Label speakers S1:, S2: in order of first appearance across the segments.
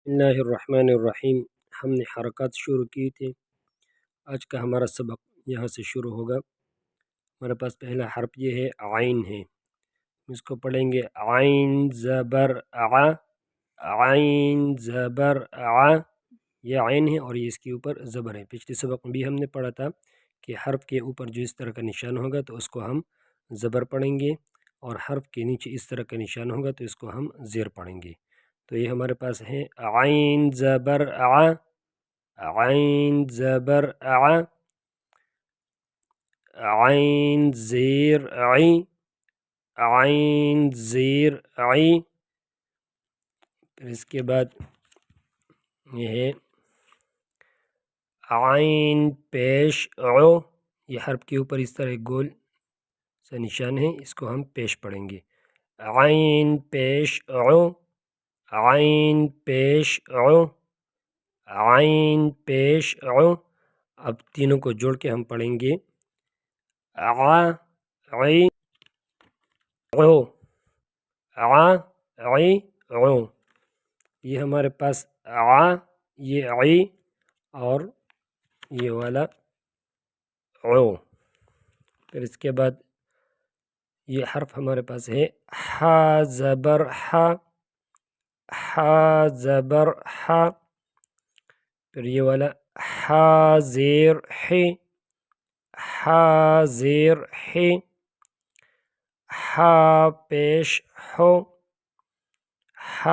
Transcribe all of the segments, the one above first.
S1: اللہ الرحمن الرحیم۔ ہم نے حرکات شروع کی تھے۔ آج کا ہمارا سبق یہاں سے شروع ہوگا۔ ہمارے پاس پہلا حرف یہ ہے عین ہے، اس کو پڑھیں گے عین زبر ع، عین زبر ع، یہ عین ہے اور یہ اس کے اوپر زبر ہے۔ پچھلے سبق میں بھی ہم نے پڑھا تھا کہ حرف کے اوپر جو اس طرح کا نشان ہوگا تو اس کو ہم زبر پڑھیں گے، اور حرف کے نیچے اس طرح کا نشان ہوگا تو اس کو ہم زیر پڑھیں گے۔ تو یہ ہمارے پاس ہے عین زبر ع، عین زبر ع، عین زیر عی، عین زیر عی۔ پھر اس کے بعد یہ ہے عین پیش عو، یہ حرف کے اوپر اس طرح گول سا نشان ہے، اس کو ہم پیش پڑھیں گے۔ عین پیش عو، عین پیش عو، عین پیش عو۔ اب تینوں کو جوڑ کے ہم پڑھیں گے ع، عی، عو، ع، عی، عو۔ یہ ہمارے پاس ع، یہ عی اور یہ والا عو۔ پھر اس کے بعد یہ حرف ہمارے پاس ہے ح زبر ح، ح زبر ح۔ پھر یہ والا ح زیر ح، ح زیر ح، ح پیش حو، ح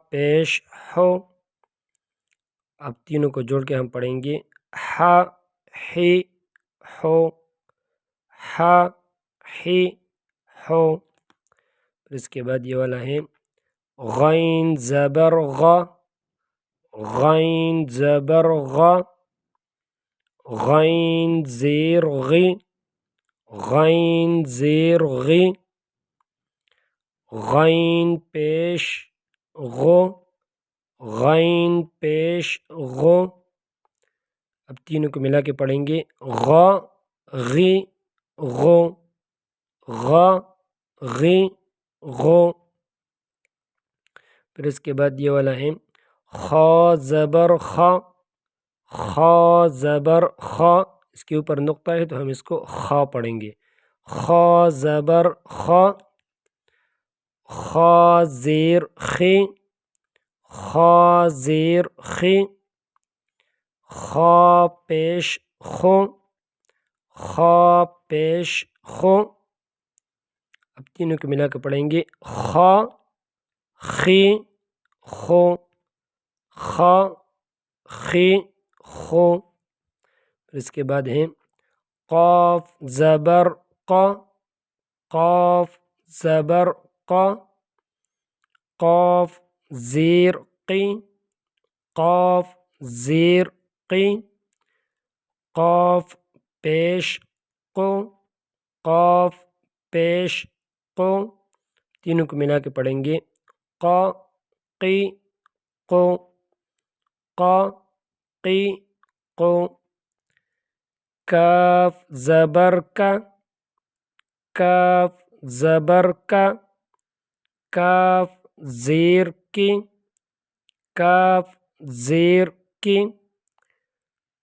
S1: پیش حو۔ اب تینوں کو جوڑ کے ہم پڑھیں گے ح، ح، حو، ح، ح، حو۔ اس کے بعد یہ والا ہے غین زبر غ، غین زبر غ، غین زیر غی، غین زیر غی، غین پیش غو، غین پیش غو۔ اب تینوں کو ملا کے پڑھیں گے غ، غی، غو، غ، غی، غو۔ پھر اس کے بعد یہ والا ہے خ زبر خ، خ زبر خ، اس کے اوپر نقطہ ہے تو ہم اس کو خ پڑھیں گے۔ خ زبر خ، خ زیر خی، خ زیر خی، خ پیش خو، خ پیش خو۔ اب تینوں کو ملا کے پڑھیں گے خ، خی، خو، خ، خی، خو۔ اس کے بعد ہے قاف زبر ق، قاف زبر ق، قاف زیر قی، قاف زیر قی، قاف پیش قو، قاف پیش قو۔ تینوں کو ملا کے پڑھیں گے ق، قی، قو، ق، قی، قو۔ کاف زبر کا، کاف زبر کا، کاف زیر کی، کاف زیر کی،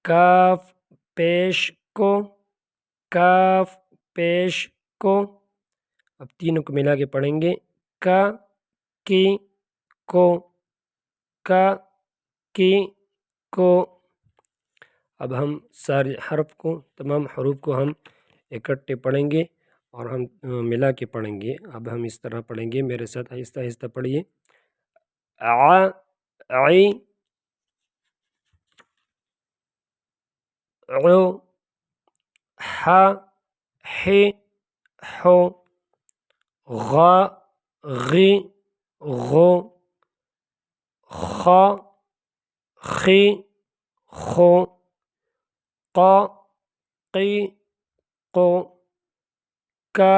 S1: کاف پیش کو، کاف پیش کو۔ اب تینوں کو ملا کے پڑھیں گے کا، کی، کو، کا، کی، کو۔ اب ہم سارے حرف کو، تمام حروف کو ہم اکٹھے پڑھیں گے اور ہم ملا کے پڑھیں گے۔ اب ہم اس طرح پڑھیں گے، میرے ساتھ آہستہ آہستہ پڑھیے۔ ع، عی، عو، ح، ح، حو، غ، غی، غو، خ، خی، خو، ق، قی، قو، کا،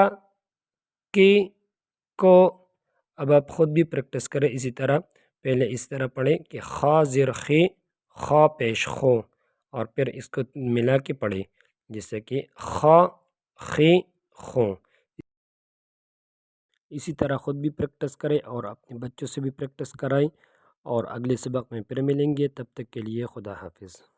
S1: کی، کو۔ اب آپ خود بھی پریکٹس کریں اسی طرح۔ پہلے اس طرح پڑھیں کہ خ زیر خی، خ پیش خو، اور پھر اس کو ملا کے پڑھیں جیسے کہ خ، خی، خو۔ اسی طرح خود بھی پریکٹس کریں اور اپنے بچوں سے بھی پریکٹس کرائیں، اور اگلے سبق میں پھر ملیں گے، تب تک کے لیے خدا حافظ۔